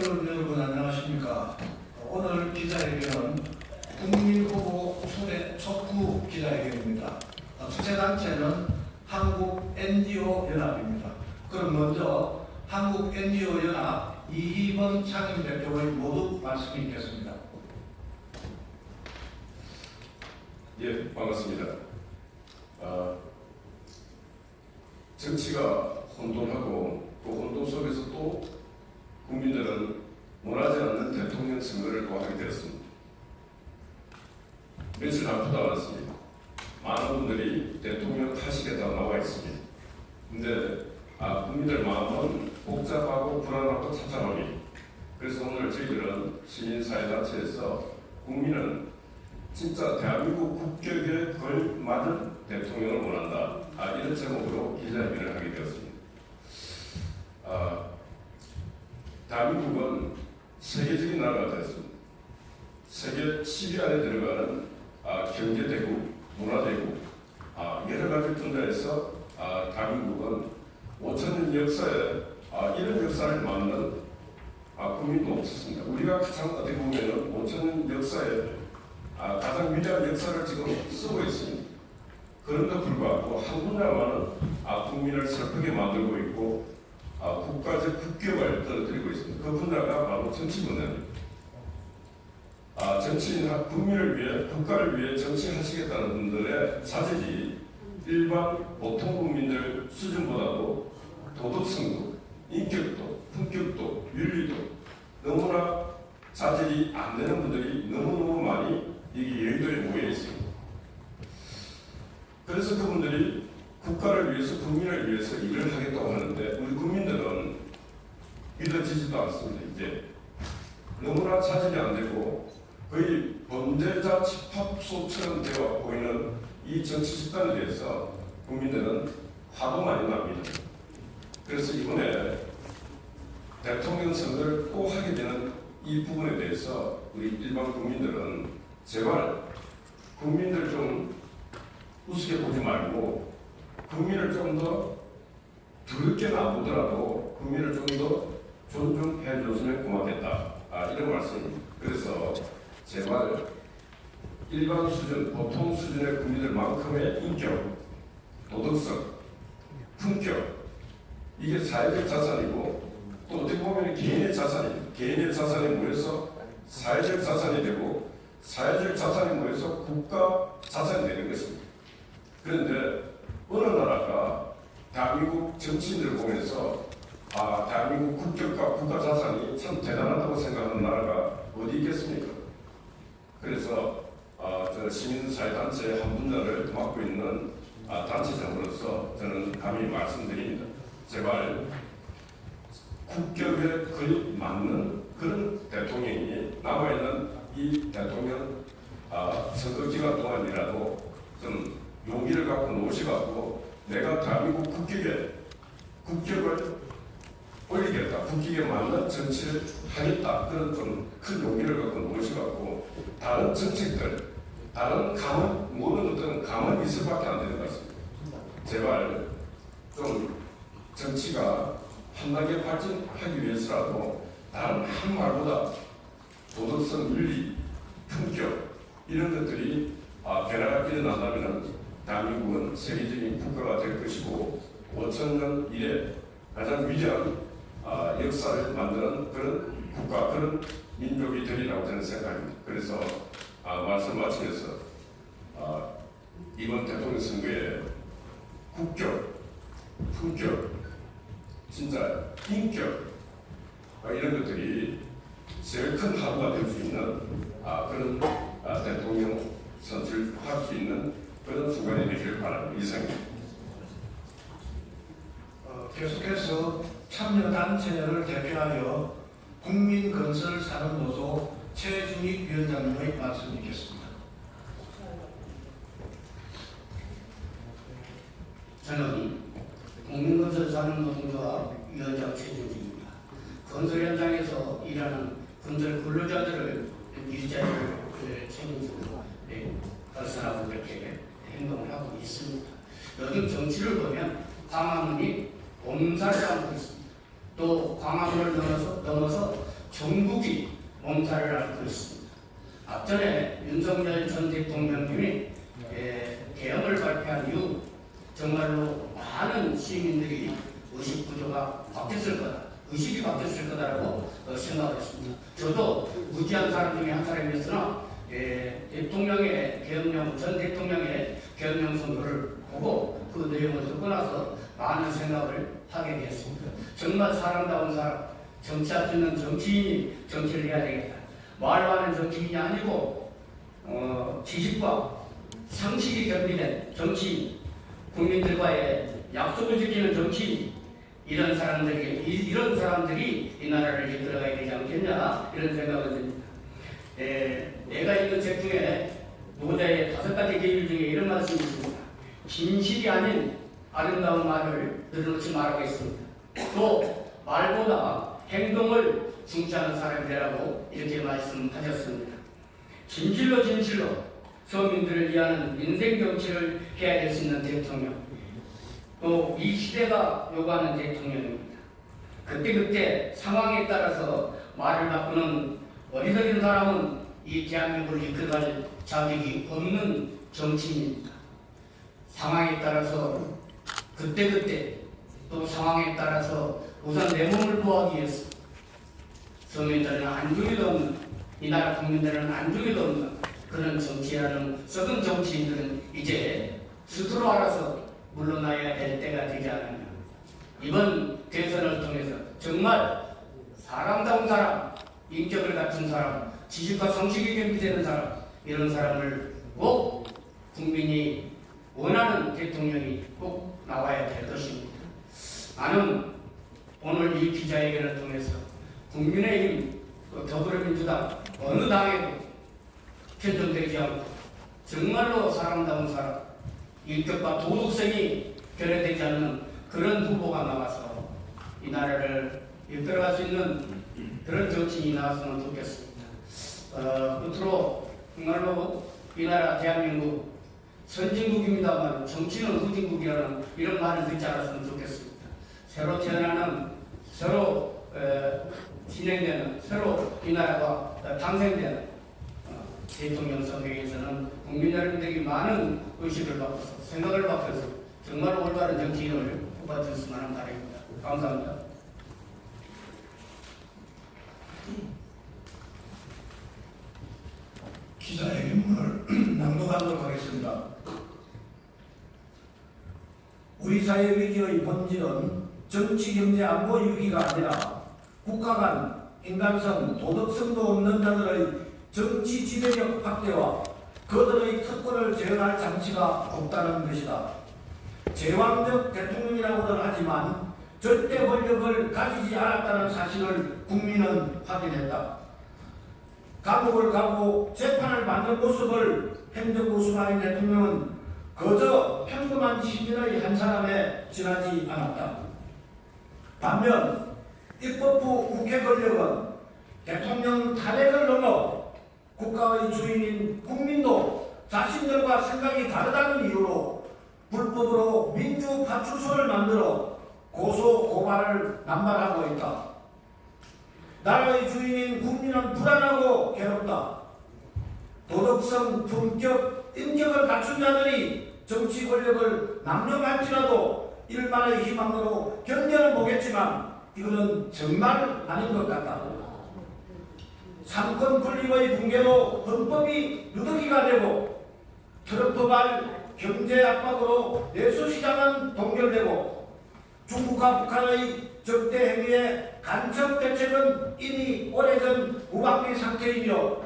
언론 여러분 안녕하십니까. 오늘 기자회견은 국민후보 초대 촉구 기자회견입니다. 주최단체는 한국 NGO 연합입니다. 그럼 먼저 한국 NGO 연합 이희번 창임대표의 모두 말씀이 있겠습니다. 예, 반갑습니다. 정치가 혼돈하고 그 혼돈 속에서 또 국민들은 원하지 않는 대통령 선거를 또 하게 되었습니다. 며칠 앞두다 왔습니다. 많은 분들이 대통령 하시겠다 나와 있습니다. 근데 국민들 마음은 복잡하고 불안하고 착잡합니다. 그래서 오늘 저희들은 시민사회단체에서 국민은 진짜 대한민국 국격에 걸맞은 대통령을 원한다. 이런 제목으로 기자회견을 하게 되었습니다. 대한민국은 세계적인 나라가 되었습니다. 세계 10위 안에 들어가는 경제대국, 문화대국, 여러 가지 분야에서 대한민국은 5,000년 역사에 이런 역사를 맞는 국민도 없었습니다. 우리가 가장 어떻게 보면 5,000년 역사에 가장 위대한 역사를 지금 쓰고 있습니다. 그런데 불구하고 한 분야만은 국민을 슬프게 만들고 있고 국가적 국격을 떨어뜨리고 있습니다. 그 분야가 바로 정치 분야입니다. 정치인 국민을 위해 국가를 위해 정치하시겠다는 분들의 자질이 일반 보통 국민들 수준보다도 도덕성도, 인격도, 품격도, 윤리도 너무나 자질이 안 되는 분들이 너무너무 많이 이게 여의도에 모여 있습니다. 그래서 그분들이 국가를 위해서, 국민을 위해서 일을 하겠다고 하는데 우리 국민들은 믿어지지도 않습니다. 이제 너무나 자질이 안 되고 거의 범죄자 집합소처럼 되어 보이는 이 정치 집단에 대해서 국민들은 화도 많이 납니다. 그래서 이번에 대통령 선거를 또 하게 되는 이 부분에 대해서 우리 일반 국민들은 제발 국민들 좀 우습게 보지 말고 국민을 좀 더 더럽게는 안 보더라도 국민을 좀 더 존중해 줬으면 고맙겠다. 이런 말씀입니다. 그래서 제발 일반 수준, 보통 수준의 국민들만큼의 인격, 도덕성, 품격 이게 사회적 자산이고 또 어떻게 보면 개인의 자산입니다. 개인의 자산이 모여서 사회적 자산이 되고 사회적 자산이 모여서 국가 자산이 되는 것입니다. 그런데 어느 나라가 대한민국 정치인들을 보면서 대한민국 국격과 국가 자산이 참 대단하다고 생각하는 나라가 어디 있겠습니까? 그래서 저 시민사회단체 한 분야를 맡고 있는 단체장으로서 저는 감히 말씀드립니다. 제발 국격에 거의 맞는 그런 대통령이 남아있는 이 대통령 선거 기간 동안이라도 좀 용기를 갖고 노시갖고 내가 대한민국 국격을 올리겠다, 국격에 맞는 정치를 하겠다, 그런 좀 큰 용기를 갖고 노시갖고 다른 정책들, 다른 감은 모든 어떤 감은 있을 밖에 안 되는 것 같습니다. 제발 좀 정치가 한 단계 발전하기 위해서라도 다른 한 말보다 도덕성, 윤리, 품격 이런 것들이 변화가 일어난다면 대한민국은 세계적인 국가가 될 것이고 5,000년 이래 가장 위대한 역사를 만드는 그런 국가, 그런 민족이 되리라고 저는 생각합니다. 그래서 말씀 마치면서 이번 대통령 선거에 국격, 품격, 진짜 인격 이런 것들이 제일 큰 하루가 될 수 있는 그런 대통령 선출을 할 수 있는 그런 순간이 되기를 바랍니다. 이상입니다. 계속해서 참여단체를 대표하여 국민건설산업노조 최준익 위원장님의 말씀이 있겠습니다. 저는 국민건설산업노조와 위원장 최준익입니다. 건설 현장에서 일하는 건설 근로자들을 일자리를 책임지고 건설하고 이렇게 행동을 하고 있습니다. 요즘 정치를 보면 광화문이 bom사를 하고 있습니다. 또 광화문을 넘어서 전국이 몸살을 앓고 있습니다. 앞전에 윤석열 전 대통령님이 개혁을 발표한 이후 정말로 많은 시민들이 의식 구조가 바뀌었을 거다, 의식이 바뀌었을 거다라고 생각을 했습니다. 저도 무지한 사람 중에 한 사람이었으나 대통령의 계엄령, 전 대통령의 계엄령 선거를 보고 그 내용을 듣고 나서 많은 생각을 하게 됐습니다. 정말 사람다운 사람, 정치할 수 있는 정치인이 정치를 해야 되겠다. 말로 하는 정치인이 아니고 지식과 상식이 겸비된 정치인, 국민들과의 약속을 지키는 정치인, 이런 사람들이 이 나라를 이끌어가야 되지 않겠냐, 이런 생각을 듭니다. 내가 읽은 책 중에 노자의 5가지 계율 중에 이런 말씀이 있습니다. 진실이 아닌 아름다운 말을 늘어놓지 말라고 했습니다. 또 말보다 행동을 중시하는 사람이라고 이렇게 말씀하셨습니다. 진실로 서민들을 위하는 인생 정치를 해야 될 수 있는 대통령, 또 이 시대가 요구하는 대통령입니다. 그때 상황에 따라서 말을 바꾸는 어리석은 사람은 이 대한민국을 이끌어갈 자격이 없는 정치인입니다. 상황에 따라서 그때 또 상황에 따라서 우선 내 몸을 보호하기 위해서 서민들은 안중에도 없는, 이 나라 국민들은 안중에도 없는 그런 정치라는 썩은 정치인들은 이제 스스로 알아서 물러나야 될 때가 되지 않았냐. 이번 대선을 통해서 정말 사람다운 사람, 인격을 갖춘 사람, 지식과 상식이 겸비되는 사람, 이런 사람을 꼭 국민이 원하는 대통령이 꼭 나와야 될 것입니다. 나는 오늘 이 기자회견을 통해서 국민의힘, 더불어민주당 어느 당에도 편성되지 않고 정말로 사람다운 사람, 인격과 도덕성이 결여되지 않는 그런 후보가 나와서 이 나라를 이끌어갈 수 있는 그런 정치인이 나왔으면 좋겠습니다. 끝으로 정말로 이 나라 대한민국 선진국입니다만 정치는 후진국이라는 이런 말을 듣지 않았으면 좋겠습니다. 새로 태어나는, 새로 진행되는, 새로 이 나라가 탄생되는 대통령 선거에서는 국민 여러분들이 많은 의식을 바꿔서, 생각을 바꿔서 정말 올바른 정치인을 뽑아주셨으면 하는 바람입니다. 감사합니다. 기자회견문을 낭독하도록 하겠습니다. 우리 사회 위기의 본질은 정치, 경제, 안보 위기가 아니라 국가 간 인간성, 도덕성도 없는 자들의 정치 지배력 확대와 그들의 특권을 제어할 장치가 없다는 것이다. 제왕적 대통령이라고들 하지만 절대 권력을 가지지 않았다는 사실을 국민은 확인했다. 감옥을 가고 재판을 받는 모습을 행정부 수반인 대통령은 그저 평범한 시민의 한 사람에 지나지 않았다. 반면 입법부 국회 권력은 대통령 탄핵을 넘어 국가의 주인인 국민도 자신들과 생각이 다르다는 이유로 불법으로 민주파출소를 만들어 고소 고발을 남발하고 있다. 나라의 주인인 국민은 불안하고 괴롭다. 도덕성, 품격, 인격을 갖춘 자들이 정치 권력을 남용할지라도 일말의 희망으로 견뎌는 보겠지만 이거는 정말 아닌 것 같다. 삼권 분립의 붕괴로 헌법이 누더기가 되고 트럼프발 경제 압박으로 내수시장은 동결되고 중국과 북한의 적대 행위에 간첩 대책은 이미 오래전 무방비 상태이며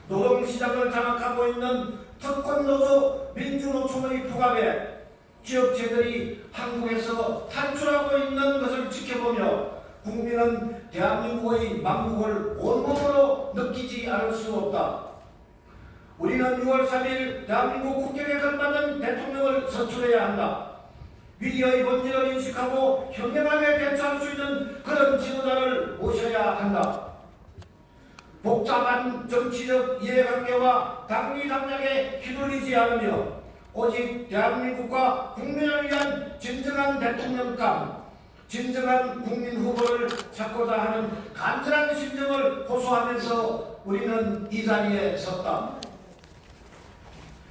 노동시장을 장악하고 있는 특권노조 민주노총의 폭압에 기업체들이 한국에서 탈출하고 있는 것을 지켜보며 국민은 대한민국의 망국을 온몸으로 느끼지 않을 수 없다. 우리는 6월 3일 대한민국 국회에 선받은 대통령을 선출해야 한다. 위기의 본질을 인식하고 현명하게 대처할 수 있는 그런 지도자를 모셔야 한다. 복잡한 정치적 이해관계와 당리당략에 휘둘리지 않으며 오직 대한민국과 국민을 위한 진정한 대통령감, 진정한 국민 후보를 찾고자 하는 간절한 심정을 호소하면서 우리는 이 자리에 섰다.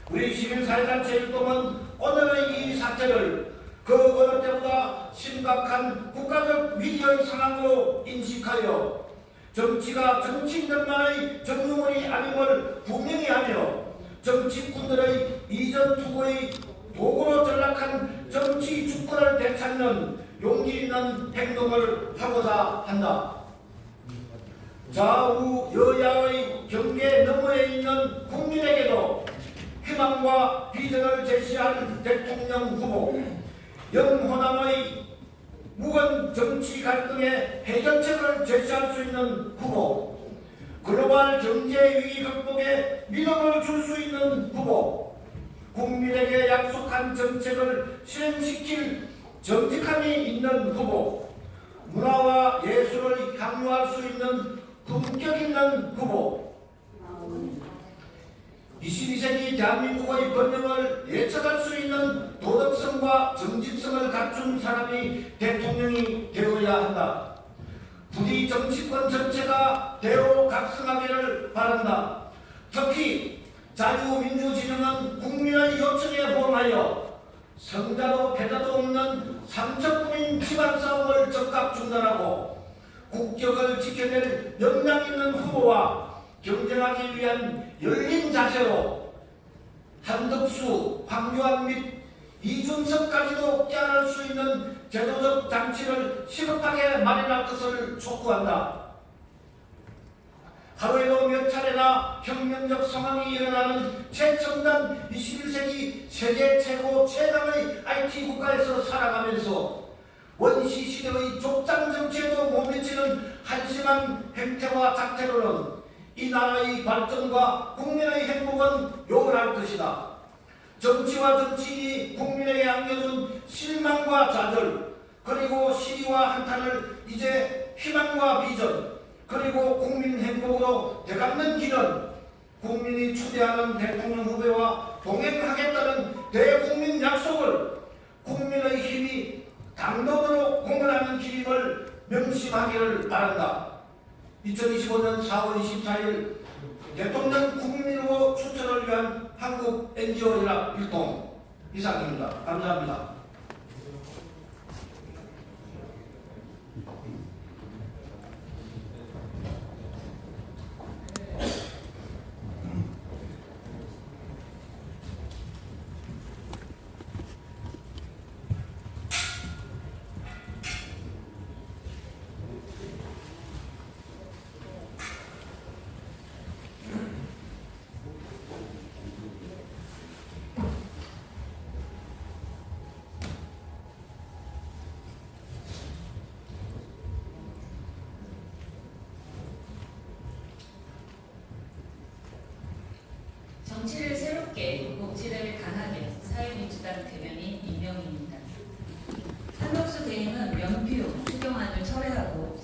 우리 시민사회단체일동은 오늘의 이 사태를 그 어느 때보다 심각한 국가적 위기의 상황으로 인식하여 정치가 정치인들만의 전유물이 아님을 분명히 하며 정치꾼들의 이전 투구의 도구로 전락한 정치 주권을 되찾는 용기 있는 행동을 하고자 한다. 좌우 여야의 경계 너머에 있는 국민에게도 희망과 비전을 제시한 대통령 후보, 영호남의 무건 정치 갈등의 해결책을 제시할 수 있는 후보, 글로벌 경제 위기 극복에 믿음을 줄 수 있는 후보, 국민에게 약속한 정책을 실행시킬 정직함이 있는 후보, 문화와 예술을 향유할 수 있는 품격 있는 후보, 22세기 대한민국의 번영을 예측할 수 있는 도덕성과 정직성을 갖춘 사람이 대통령이 되어야 한다. 부디 정치권 전체가 대로 각성하기를 바란다. 특히 자유민주진영은 국민의 요청에 부응하여 성자도 패자도 없는 상척국민 집안싸움을 즉각 중단하고 국격을 지켜낼 역량 있는 후보와 경쟁하기 위한 열린 자세로 한덕수, 황교안 및 이준석까지도 깨안을 수 있는 제도적 장치를 시급하게 마련할 것을 촉구한다. 하루에도 몇 차례나 혁명적 상황이 일어나는 최첨단 21세기 세계 최고 최강의 IT 국가에서 살아가면서 원시 시대의 족장 정치에도 못 미치는 한심한 행태와 작태로는 이 나라의 발전과 국민의 행복은 요원할 것이다. 정치와 정치인이 국민에게 안겨준 실망과 좌절, 그리고 시위와 한탄을 이제 희망과 비전, 그리고 국민 행복으로 되갚는 길은 국민이 추대하는 대통령 후보와 동행하겠다는 대국민 약속을 국민의 힘이 단독으로 공헌하는 길임을 명심하기를 바란다. 2025년 4월 24일 대통령 국민후보 추천을 위한 한국 NGO연합 일동 이상입니다. 감사합니다. 정치를 새롭게, 목치를 강하게 사회민주당 대변인 임명희입니다. 한덕수 대행은 명표 추경안을 철회하고